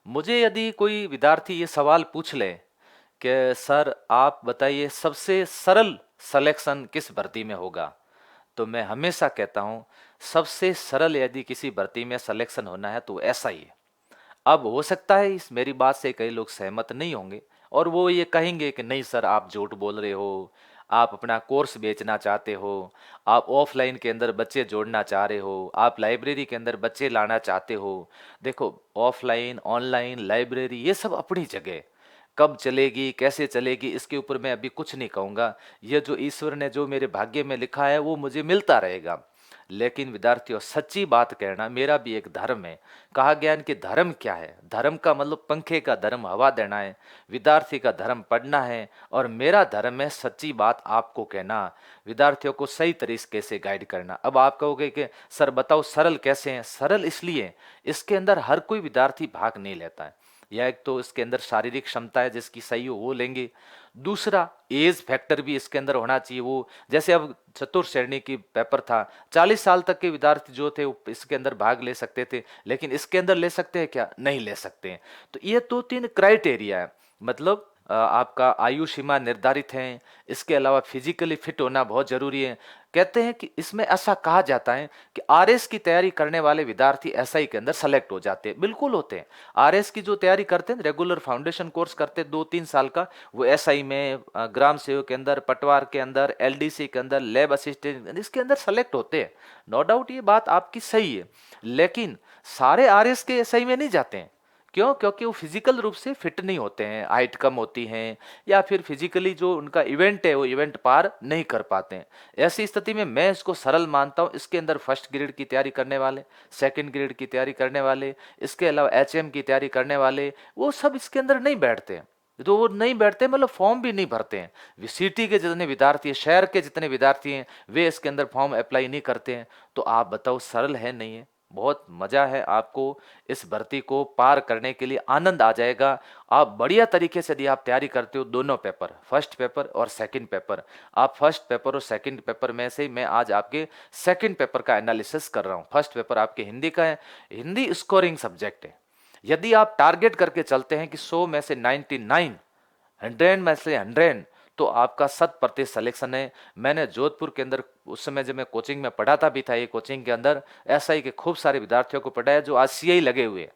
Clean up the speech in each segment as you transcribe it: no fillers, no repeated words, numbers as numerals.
मुझे यदि कोई विद्यार्थी ये सवाल पूछ ले कि सर आप बताइए सबसे सरल सिलेक्शन किस भर्ती में होगा, तो मैं हमेशा कहता हूँ सबसे सरल यदि किसी भर्ती में सिलेक्शन होना है तो ऐसा ही है। अब हो सकता है इस मेरी बात से कई लोग सहमत नहीं होंगे और वो ये कहेंगे कि नहीं सर आप झूठ बोल रहे हो, आप अपना कोर्स बेचना चाहते हो, आप ऑफलाइन के अंदर बच्चे जोड़ना चाह रहे हो, आप लाइब्रेरी के अंदर बच्चे लाना चाहते हो। देखो, ऑफलाइन ऑनलाइन लाइब्रेरी ये सब अपनी जगह, कब चलेगी कैसे चलेगी इसके ऊपर मैं अभी कुछ नहीं कहूँगा। ये जो ईश्वर ने जो मेरे भाग्य में लिखा है वो मुझे मिलता रहेगा। लेकिन विद्यार्थियों, सच्ची बात कहना मेरा भी एक धर्म है। कहा गया है कि धर्म क्या है, धर्म का मतलब पंखे का धर्म हवा देना है, विद्यार्थी का धर्म पढ़ना है, और मेरा धर्म है सच्ची बात आपको कहना, विद्यार्थियों को सही तरीके से गाइड करना। अब आप कहोगे कि सर बताओ सरल कैसे हैं? सरल इसलिए, इसके अंदर हर कोई विद्यार्थी भाग नहीं लेता है। या एक तो इसके अंदर शारीरिक क्षमता है जिसकी सही हो वो लेंगे, दूसरा एज फैक्टर भी इसके अंदर होना चाहिए। वो जैसे अब चतुर्थ श्रेणी की पेपर था, 40 साल तक के विद्यार्थी जो थे वो इसके अंदर भाग ले सकते थे, लेकिन इसके अंदर ले सकते हैं क्या? नहीं ले सकते हैं। तो ये दो तीन क्राइटेरिया है, मतलब आपका आयु सीमा निर्धारित है, इसके अलावा फिजिकली फिट होना बहुत जरूरी है। कहते हैं कि इसमें ऐसा कहा जाता है कि आरएस की तैयारी करने वाले विद्यार्थी एसआई के अंदर सेलेक्ट हो जाते हैं। बिल्कुल होते हैं। आरएस की जो तैयारी करते हैं, रेगुलर फाउंडेशन कोर्स करते हैं 2-3 साल का, वो एसआई में, ग्राम सेवक के अंदर, पटवार के अंदर, एलडीसी के अंदर, लैब असिस्टेंट, इसके अंदर सेलेक्ट होते हैं। नो डाउट ये बात आपकी सही है, लेकिन सारे आरएस के एसआई में नहीं जाते हैं। क्यों? क्योंकि वो फिजिकल रूप से फिट नहीं होते हैं, हाइट कम होती हैं, या फिर फिजिकली जो उनका इवेंट है वो इवेंट पार नहीं कर पाते हैं। ऐसी स्थिति में मैं इसको सरल मानता हूँ। इसके अंदर फर्स्ट ग्रेड की तैयारी करने वाले, सेकंड ग्रेड की तैयारी करने वाले, इसके अलावा एचएम की तैयारी करने वाले, वो सब इसके अंदर नहीं बैठते हैं। तो वो नहीं बैठते मतलब फॉर्म भी नहीं भरते हैं। सिटी के जितने विद्यार्थी हैं, शहर के जितने विद्यार्थी हैं, वे इसके अंदर फॉर्म अप्लाई नहीं करते हैं। तो आप बताओ सरल है नहीं है? बहुत मजा है आपको इस भर्ती को पार करने के लिए, आनंद आ जाएगा। आप बढ़िया तरीके से यदि आप तैयारी करते हो, दोनों पेपर, फर्स्ट पेपर और सेकंड पेपर, आप फर्स्ट पेपर और सेकंड पेपर में से मैं आज आपके सेकंड पेपर का एनालिसिस कर रहा हूं। फर्स्ट पेपर आपके हिंदी का है, हिंदी स्कोरिंग सब्जेक्ट है। यदि आप टारगेट करके चलते हैं कि 100 में से 99, 100 में से 100, तो आपका 100% सिलेक्शन है। मैंने जोधपुर के अंदर उस समय जब मैं कोचिंग में पढ़ाता भी था, ये कोचिंग के अंदर एसआई के खूब सारे विद्यार्थियों को पढ़ाया जो आज सीआई लगे हुए हैं।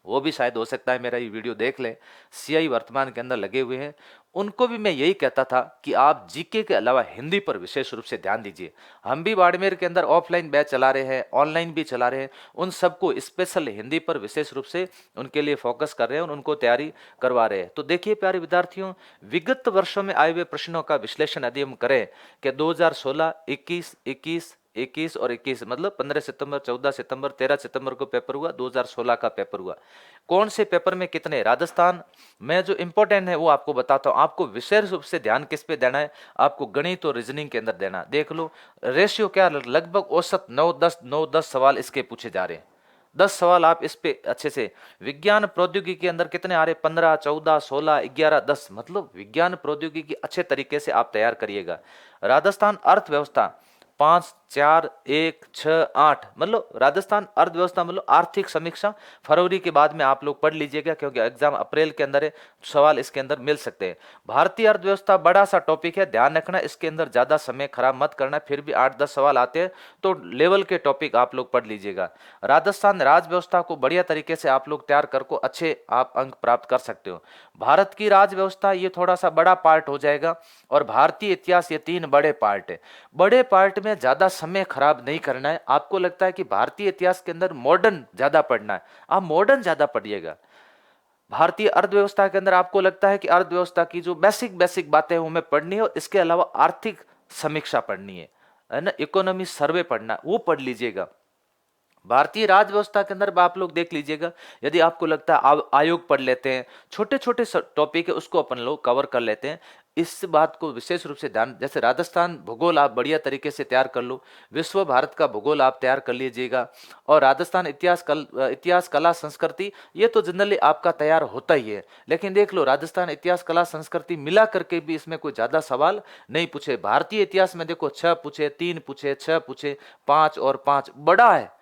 वो भी शायद हो सकता है मेरा ये वीडियो देख ले, सीआई वर्तमान के अंदर लगे हुए हैं। उनको भी मैं यही कहता था कि आप जीके के अलावा हिंदी पर विशेष रूप से ध्यान दीजिए। हम भी बाड़मेर के अंदर ऑफलाइन बैच चला रहे हैं, ऑनलाइन भी चला रहे हैं, उन सबको स्पेशल हिंदी पर विशेष रूप से उनके लिए फोकस कर रहे हैं और उनको तैयारी करवा रहे हैं। तो देखिए प्यारे विद्यार्थियों, विगत वर्षों में आए हुए प्रश्नों का विश्लेषण यदि हम करें कि 2016, 21, 21 और 21, मतलब 15 सितंबर, 14 सितंबर, 13 सितंबर को पेपर हुआ, 2016 का पेपर हुआ। कौन से पेपर में कितने? राजस्थान में जो इंपॉर्टेंट है वो आपको बताता हूँ। आपको विशेष रूप से ध्यान किस पे देना है? आपको गणित और रीजनिंग के अंदर देना। देख लो रेशियो क्या, लगभग औसत 9-10 सवाल इसके पूछे जा रहे हैं। 10 सवाल आप इस पे अच्छे से। विज्ञान प्रौद्योगिकी के अंदर कितने आ रहे? 15, 14, 16, 11, 10, मतलब विज्ञान प्रौद्योगिकी अच्छे तरीके से आप तैयार करिएगा। राजस्थान अर्थव्यवस्था 5, 4, 1, 6, 8, मतलब राजस्थान अर्थव्यवस्था मतलब आर्थिक समीक्षा फरवरी के बाद में आप लोग पढ़ लीजिएगा, क्योंकि एग्जाम अप्रैल के अंदर है, सवाल इसके अंदर मिल सकते हैं। भारतीय अर्थव्यवस्था बड़ा सा टॉपिक है, ध्यान रखना, इसके अंदर ज्यादा समय खराब मत करना, फिर भी 8-10 सवाल आते हैं तो लेवल के टॉपिक आप लोग पढ़ लीजिएगा। राजस्थान राज्य व्यवस्था को बढ़िया तरीके से आप लोग तैयार करको अच्छे आप अंक प्राप्त कर सकते हो। भारत की राज्य व्यवस्था ये थोड़ा सा बड़ा पार्ट हो जाएगा, और भारतीय इतिहास, ये 3 बड़े पार्ट है। बड़े पार्ट में ज्यादा समय खराब नहीं करना है। आपको लगता है कि भारतीय इतिहास के अंदर मॉडर्न ज्यादा पढ़ना है, आप मॉडर्न ज्यादा पढ़िएगा। भारतीय अर्थव्यवस्था के अंदर आपको लगता है कि अर्थव्यवस्था की जो बेसिक बेसिक बातें हैं वो हमें पढ़नी है, और इसके अलावा आर्थिक समीक्षा पढ़नी है ना, इकोनॉमी सर्वे पढ़ना है, वो पढ़ लीजिएगा। भारतीय राज्य व्यवस्था के अंदर आप लोग देख लीजिएगा, यदि आपको लगता है आयोग पढ़ लेते हैं, छोटे छोटे टॉपिक है उसको अपन लोग कवर कर लेते हैं। इस बात को विशेष रूप से ध्यान, जैसे राजस्थान भूगोल आप बढ़िया तरीके से तैयार कर लो, विश्व भारत का भूगोल आप तैयार कर लीजिएगा, और राजस्थान इतिहास कला संस्कृति, ये तो जनरली आपका तैयार होता ही है। लेकिन देख लो राजस्थान इतिहास कला संस्कृति मिला करके भी इसमें कोई ज्यादा सवाल नहीं पूछे। भारतीय इतिहास में देखो 6 पूछे, 3 पूछे, 6 पूछे, 5 और 5 बड़ा है।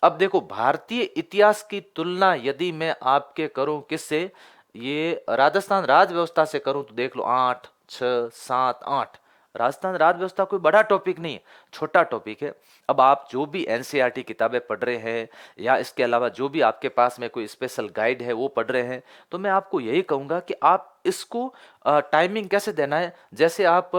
अब देखो, भारतीय इतिहास की तुलना यदि मैं आपके करूं किससे, ये राजस्थान राज व्यवस्था से करूं, तो देख लो 8, 6, 7, 8। राजस्थान राज व्यवस्था कोई बड़ा टॉपिक नहीं है, छोटा टॉपिक है। अब आप जो भी एनसीईआरटी किताबें पढ़ रहे हैं, या इसके अलावा जो भी आपके पास में कोई स्पेशल गाइड है वो पढ़ रहे हैं, तो मैं आपको यही कहूंगा कि आप इसको टाइमिंग कैसे देना है। जैसे आप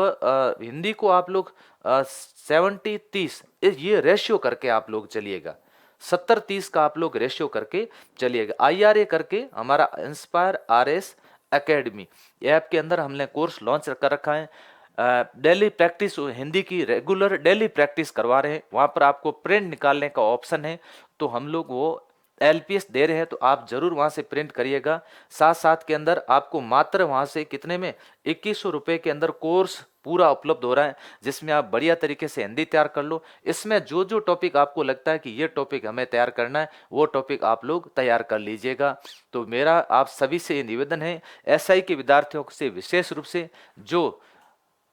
हिंदी को आप लोग 70-30 ये रेशियो करके आप लोग चलिएगा, 70-30 का आप लोग रेशियो करके चलिएगा। IRA करके हमारा इंस्पायर RS एकेडमी ऐप के अंदर हमने कोर्स लॉन्च कर रखा है। डेली प्रैक्टिस हिंदी की रेगुलर डेली प्रैक्टिस करवा रहे हैं, वहां पर आपको प्रिंट निकालने का ऑप्शन है, तो हम लोग वो LPS दे रहे हैं, तो आप जरूर वहां से प्रिंट करिएगा। साथ साथ के अंदर आपको मात्र वहां से कितने में 2100 रुपए के अंदर कोर्स पूरा उपलब्ध हो रहा है, जिसमें आप बढ़िया तरीके से हिंदी तैयार कर लो। इसमें जो जो टॉपिक आपको लगता है कि ये टॉपिक हमें तैयार करना है, वो टॉपिक आप लोग तैयार कर लीजिएगा। तो मेरा आप सभी से ये निवेदन है, SI के विद्यार्थियों से विशेष रूप से, जो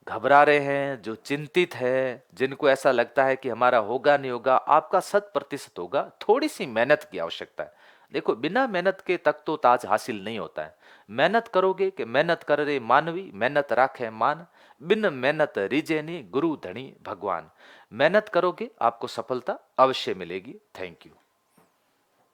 घबरा रहे हैं, जो चिंतित है, जिनको ऐसा लगता है कि हमारा होगा नहीं होगा, आपका 100% होगा। थोड़ी सी मेहनत की आवश्यकता है। देखो, बिना मेहनत के तक तो ताज हासिल नहीं होता है। मेहनत करोगे कि मेहनत कर रे मानवी, मेहनत राखे मान, बिन मेहनत रीजे नी गुरु धनी भगवान। मेहनत करोगे आपको सफलता अवश्य मिलेगी। Thank you.